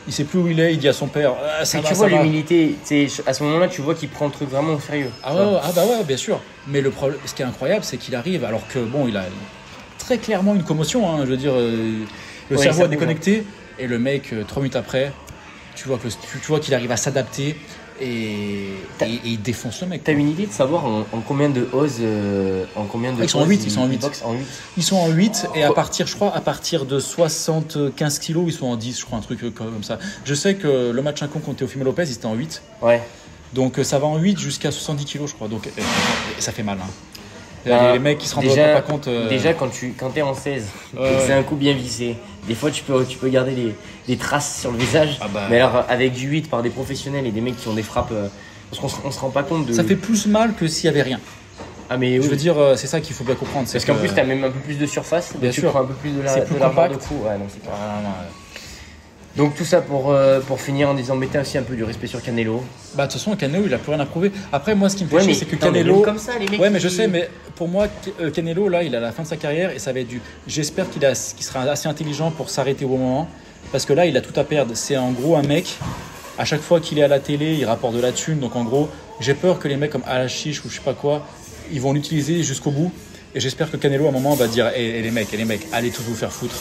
il sait plus où il est, il dit à son père ah, ça Et va, tu ça vois va. l'humilité. À ce moment-là, tu vois qu'il prend le truc vraiment au sérieux. Ah, ouais, ah bah ouais, bien sûr. Mais le problème, ce qui est incroyable, c'est qu'il arrive, alors que bon, il a très clairement une commotion. Hein, je veux dire, le Ouais, cerveau ça a bouge, déconnecté, et le mec, 3 minutes après, tu vois qu'il arrive à s'adapter et il défonce le mec. T'as quoi. une idée de savoir en combien de oses Ils sont en 8, ils sont en 8. boxent en 8. Ils sont en 8 et à partir de 75 kilos, ils sont en 10, je crois, un truc comme ça. Je sais que le match contre Teofimo Lopez, il était en 8. Ouais. Donc ça va en 8 jusqu'à 70 kilos, je crois. Donc ça fait mal. Hein. Bah, les mecs qui se rendent déjà, pas compte. Déjà, quand t'es en 16, Ouais, et que c'est ouais. un coup bien vissé, des fois tu peux garder des traces sur le visage. Ah bah. Mais alors, avec du 8 par des professionnels et des mecs qui ont des frappes, parce qu'on se rend pas compte de. Ça fait plus mal que s'il y avait rien. Ah, mais Je oui. veux dire, c'est ça qu'il faut bien comprendre. Parce qu'en plus, t'as même un peu plus de surface, Bien donc tu sûr. prends un peu plus de C'est plus largeur de compact. coup. Ouais, non, c'est clair. Donc tout ça pour finir en disant mettez aussi un peu du respect sur Canelo. Bah de toute façon, Canelo, il a plus rien à prouver. Après, moi, ce qui me fait Ouais, chier, mais c'est que attends, mais Canelo. même comme ça, les mecs Ouais, mais qui- je sais, mais pour moi, Canelo, là, il est à la fin de sa carrière et ça va être du. J'espère qu'il sera assez intelligent pour s'arrêter au bon moment. Parce que là, il a tout à perdre. C'est en gros un mec, à chaque fois qu'il est à la télé, il rapporte de la thune. Donc en gros, j'ai peur que les mecs comme Alachiche ou je sais pas quoi, ils vont l'utiliser jusqu'au bout. Et j'espère que Canelo, à un moment, va dire les mecs, allez tous vous faire foutre.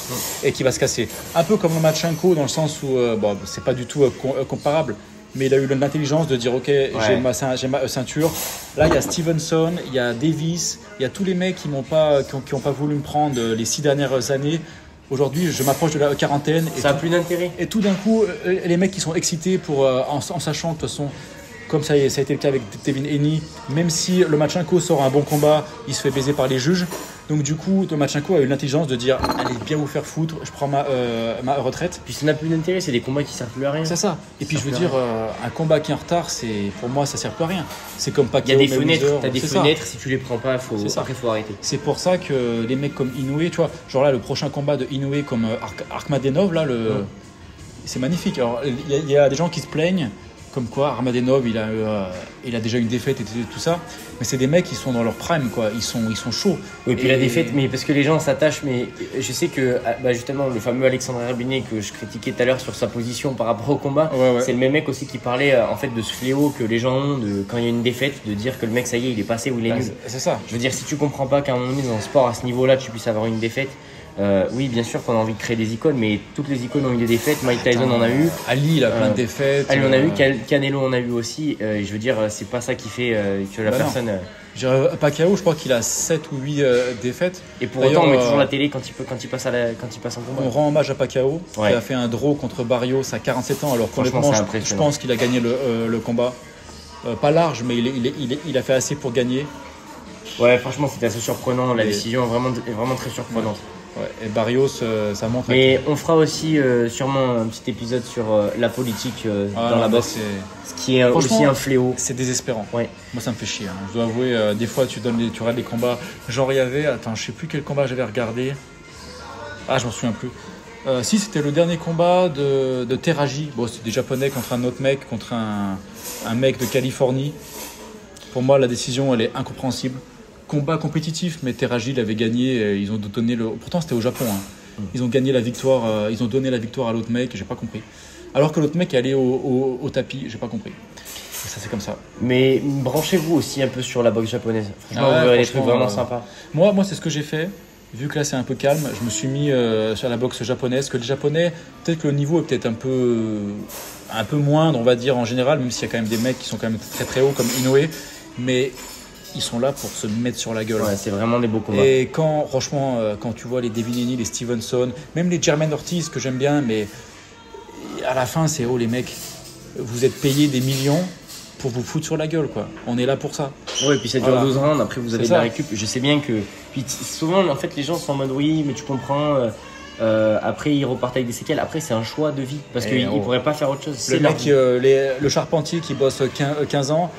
Et qu'il va se casser. Un peu comme Lomachenko, dans le sens où, bon, c'est pas du tout comparable. Mais il a eu l'intelligence de dire ok, j'ai ma ceinture. Là, il y a Stevenson, il y a Davis, il y a tous les mecs qui n'ont pas voulu me prendre les 6 dernières années. Aujourd'hui, je m'approche de la quarantaine. Et Ça a plus d'intérêt. et tout d'un coup, les mecs qui sont excités en sachant que de toute façon, comme ça a été le cas avec Devin Haney, même si Lomachenko sort un bon combat, il se fait baiser par les juges. Donc du coup, Lomachenko a eu l'intelligence de dire allez bien vous faire foutre, je prends ma retraite. Puis ça n'a plus d'intérêt, c'est des combats qui servent plus à rien. C'est ça. Et puis Ça je veux sert dire, un combat qui est en retard, pour moi, ça sert plus à rien. C'est comme Il y a Pacquiao, des fenêtres, Mayweather, t'as des c'est ça. fenêtres, si tu les prends pas, C'est ça. après faut arrêter. C'est pour ça que les mecs comme Inoue, tu vois, genre là, le prochain combat de Inoue comme Akhmadinov, là, c'est magnifique. Alors, il y a des gens qui se plaignent, comme quoi Akhmadinov, il a déjà une défaite et tout ça, mais c'est des mecs qui sont dans leur prime, quoi. Ils sont chauds. Oui, puis Et- la défaite, mais parce que les gens s'attachent, mais je sais que bah, justement le fameux Alexandre Herbinet que je critiquais tout à l'heure sur sa position par rapport au combat, Ouais. c'est le même mec aussi qui parlait en fait de ce fléau que les gens ont de quand il y a une défaite, de dire que le mec ça y est il est passé ou il est Bah, nul. c'est ça. Je veux dire, si tu comprends pas qu'à un moment donné dans le sport à ce niveau-là tu puisses avoir une défaite, oui bien sûr qu'on a envie de créer des icônes, mais toutes les icônes ont eu des défaites. Mike Tyson en a eu. Ali, il a plein de défaites. Ali en a eu, Canelo en a eu aussi. Je veux dire, c'est pas ça qui fait que la Bah non. personne. Pacquiao, je crois qu'il a 7 ou 8 défaites. Et pour D'ailleurs, autant, on met toujours la télé quand il passe en combat. On rend hommage à Pacquiao, Ouais. qui a fait un draw contre Barrios à 47 ans, alors Franchement, qu'honnêtement, c'est je impressionnant. pense qu'il a gagné le combat. Pas large, mais il a fait assez pour gagner. Ouais, franchement, c'était assez surprenant. La décision est vraiment très surprenante. Ouais, et Barrios, ça montre. Mais on fera aussi sûrement un petit épisode sur la politique dans la boxe, ce qui est aussi un fléau. C'est désespérant. Ouais. Moi, ça me fait chier. Hein. Je dois avouer, des fois, tu regardes les combats. Genre, il y avait, attends, je sais plus quel combat j'avais regardé. Ah, je m'en souviens plus. Si, c'était le dernier combat de Teraji. Bon, c'était des Japonais contre un autre mec, contre un mec de Californie. Pour moi, la décision, elle est incompréhensible. Combat compétitif, mais Teraji l'avait gagné. Ils ont donné Pourtant, c'était au Japon. Hein. Ils ont gagné la victoire. Ils ont donné la victoire à l'autre mec. J'ai pas compris. Alors que l'autre mec est allé au tapis. J'ai pas compris. Et ça, c'est comme ça. Mais branchez-vous aussi un peu sur la boxe japonaise. Franchement, vous verrez des trucs vraiment sympas. Moi, c'est ce que j'ai fait. Vu que là, c'est un peu calme, je me suis mis sur la boxe japonaise. Que les Japonais, peut-être que le niveau est peut-être un peu moindre, on va dire en général, même s'il y a quand même des mecs qui sont quand même très très hauts comme Inoue. Mais ils sont là pour se mettre sur la gueule. Ouais, c'est vraiment des beaux combats. Et franchement, quand tu vois les Devin Haney, les Stevenson, même les Jermaine Ortiz que j'aime bien, mais à la fin, c'est les mecs, vous êtes payés des millions pour vous foutre sur la gueule, quoi. On est là pour ça. Ouais, et puis ça dure 12 rounds, après vous avez de la récup. Je sais bien que. Puis souvent, en fait, les gens sont en mode oui, mais tu comprends. Après, ils repartent avec des séquelles. Après, c'est un choix de vie parce qu'ils ne pourraient pas faire autre chose. Le mec, le charpentier qui bosse 15 ans.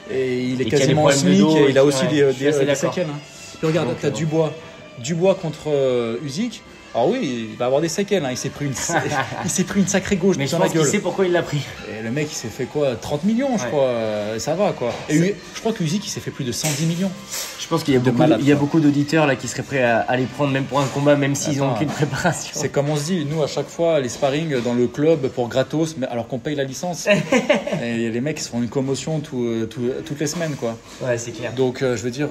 Et il est quasiment SMIC et il a aussi des séquelles. Hein. Puis regarde, tu as Dubois contre Usyk. Alors oui, il va avoir des séquelles. Hein. Il s'est pris une sacrée gauche mais dans la gueule. Mais je pense qu'il sait pourquoi il l'a pris. Et le mec, il s'est fait quoi 30 millions, je crois. Ça va, quoi. Et je crois que Usyk, il s'est fait plus de 110 millions. Je pense qu'il y a beaucoup d'auditeurs là qui seraient prêts à les prendre même pour un combat, même s'ils n'ont aucune préparation. C'est comme on se dit, nous à chaque fois les sparring dans le club pour gratos, mais alors qu'on paye la licence. Et les mecs ils se font une commotion toutes les semaines, quoi. Ouais, c'est clair. Donc je veux dire,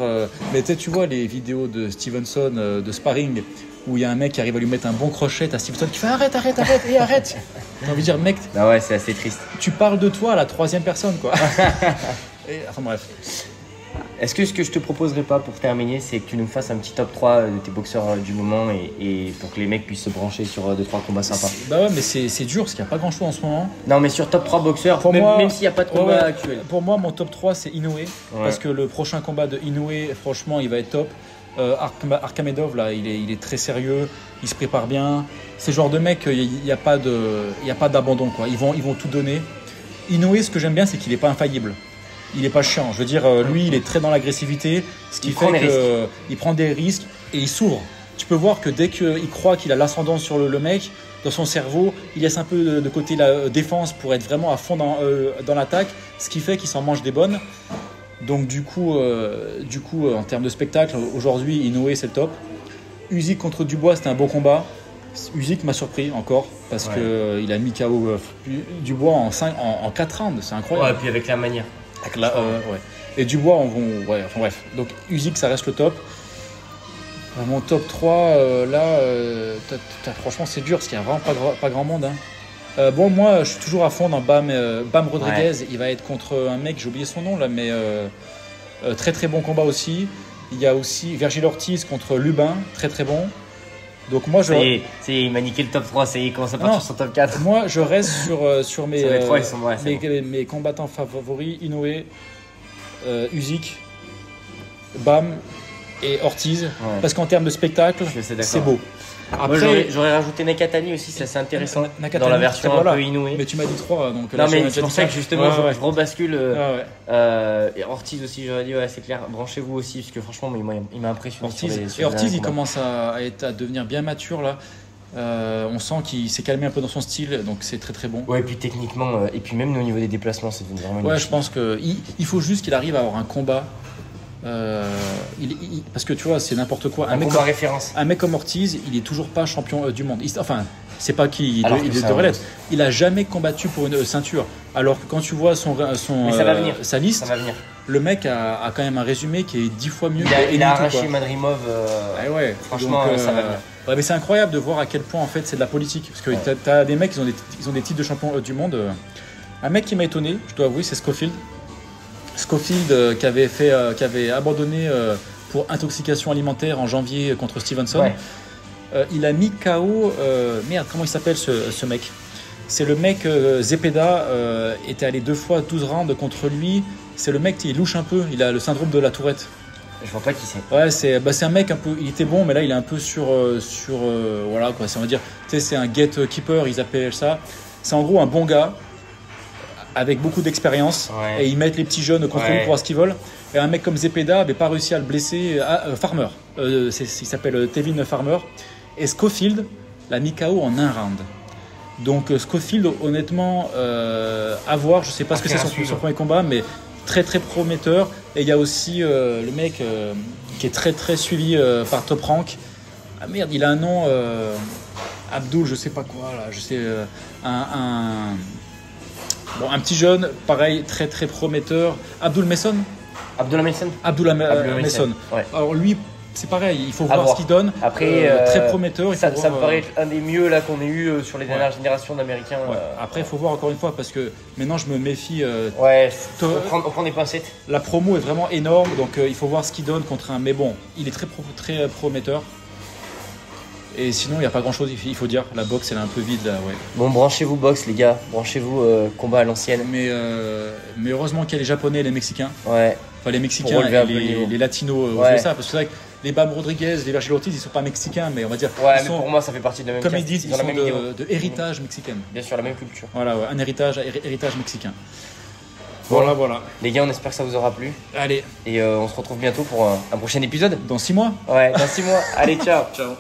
mais tu vois les vidéos de Stevenson de sparring où il y a un mec qui arrive à lui mettre un bon crochet, t'as Stevenson qui fait arrête et arrête. T'as envie de dire mec. Bah ouais, c'est assez triste. Tu parles de toi à la troisième personne, quoi. Enfin bref. Est-ce que ce que je te proposerais pas pour terminer, c'est que tu nous fasses un petit top 3 de tes boxeurs du moment et pour que les mecs puissent se brancher sur 2-3 combats sympas. Bah ouais, mais c'est dur parce qu'il n'y a pas grand chose en ce moment. Non, mais sur top 3 boxeurs, même s'il n'y a pas de combat actuel. Pour moi, mon top 3 c'est Inoue. Parce que le prochain combat de Inoue, franchement, il va être top. Arkhamedov, là, il est très sérieux, il se prépare bien. C'est le genre de mec, il n'y a pas d'abandon, quoi. Ils vont tout donner. Inoue, ce que j'aime bien, c'est qu'il n'est pas infaillible. Il est pas chiant. Je veux dire, lui, il est très dans l'agressivité, ce qui fait qu'il prend des risques et il s'ouvre. Tu peux voir que dès qu'il croit qu'il a l'ascendant sur le mec, dans son cerveau, il laisse un peu de côté la défense pour être vraiment à fond dans l'attaque, ce qui fait qu'il s'en mange des bonnes. Donc du coup, en termes de spectacle, aujourd'hui, Inoue, c'est le top. Usyk contre Dubois, c'était un beau combat. Usyk m'a surpris encore parce qu'il a mis KO Dubois en 4 rounds, c'est incroyable. Ouais, et puis avec la manière. Et Dubois, enfin bref. Donc Usyk, ça reste le top. Mon top 3, franchement, c'est dur parce qu'il n'y a vraiment pas grand monde. Hein. Bon, moi, je suis toujours à fond dans Bam Rodriguez. Ouais. Il va être contre un mec, j'ai oublié son nom là, mais très très bon combat aussi. Il y a aussi Vergil Ortiz contre Lubin, très très bon. Donc moi, il m'a niqué le top 3, il commence à partir sur son top 4. Moi, je reste sur mes combattants favoris, Inoue, Usyk, Bam et Ortiz. Ouais. Parce qu'en termes de spectacle, c'est beau. Après, j'aurais rajouté Nakatani aussi, ça c'est intéressant. Nakatani, dans la version un peu Inoue. Mais tu m'as dit 3, donc non, mais c'est pour ça que justement je rebascule. Et Ortiz aussi, j'aurais dit, c'est clair, branchez-vous aussi, parce que franchement, il m'a impressionné. Ortiz, il commence à devenir bien mature là. On sent qu'il s'est calmé un peu dans son style, donc c'est très très bon. Ouais, et puis techniquement, et puis même au niveau des déplacements, c'est vraiment une je pense qu'il faut juste qu'il arrive à avoir un combat. Parce que tu vois, c'est n'importe quoi. Un mec comme Ortiz, il est toujours pas champion du monde. C'est pas qu'il devrait l'être. Il a jamais combattu pour une ceinture. Alors que quand tu vois sa liste, le mec a quand même un résumé qui est 10 fois mieux. Il a arraché Madrimov. Franchement, ça va venir. Ouais, mais c'est incroyable de voir à quel point en fait c'est de la politique. Parce que t'as des mecs qui ont des titres de champion du monde. Un mec qui m'a étonné, je dois avouer, c'est Scofield. Scofield qui avait abandonné pour intoxication alimentaire en janvier contre Stevenson. Ouais. Il a mis KO. Comment il s'appelle ce mec ? C'est le mec Zepeda était allé 2 fois 12 rounds contre lui. C'est le mec qui louche un peu. Il a le syndrome de la tourette. Je vois pas qui c'est. Ouais, c'est un mec un peu. Il était bon, mais là, il est un peu voilà, quoi. On va dire, tu sais, c'est un gatekeeper, ils appellent ça. C'est en gros un bon gars avec beaucoup d'expérience. Ouais. Et ils mettent les petits jeunes au contrôle pour voir ce qu'ils veulent. Et un mec comme Zepeda n'avait pas réussi à le blesser. Farmer. Il s'appelle Tevin Farmer. Et Schofield l'a mis KO en un round. Donc Schofield, honnêtement, à voir. Je sais pas ce que c'est son premier combat, mais très très prometteur. Et il y a aussi le mec qui est très très suivi par Top Rank. Ah merde, il a un nom, Abdul, je sais pas quoi là. Je sais un petit jeune, pareil, très très prometteur. Abdullah Mason. Ouais. Alors lui, c'est pareil, il faut voir ce qu'il donne. Après, très prometteur. Ça me paraît être un des mieux là qu'on ait eu sur les dernières générations d'Américains. Ouais. Après, il faut voir encore une fois parce que maintenant je me méfie. On prend des pincettes. La promo est vraiment énorme, donc il faut voir ce qu'il donne contre un. Mais bon, il est très prometteur. Et sinon, il n'y a pas grand chose, il faut dire. La boxe, elle est un peu vide là, ouais. Bon, branchez-vous boxe, les gars. Branchez-vous combat à l'ancienne. Mais heureusement qu'il y a les Japonais et les Mexicains. Ouais. Enfin, les Mexicains et les Latinos aux USA. Parce que c'est vrai que les Bam Rodriguez, les Vergil Ortiz, ils ne sont pas mexicains, mais on va dire. Ouais, mais pour moi, ça fait partie de la même comme caste. ils disent, ils sont de héritage mexicain. Bien sûr, la même culture. Voilà, ouais, un héritage mexicain. Voilà. Les gars, on espère que ça vous aura plu. Allez. Et on se retrouve bientôt pour un prochain épisode. Dans 6 mois. Ouais, dans 6 mois. Allez, ciao. Ciao.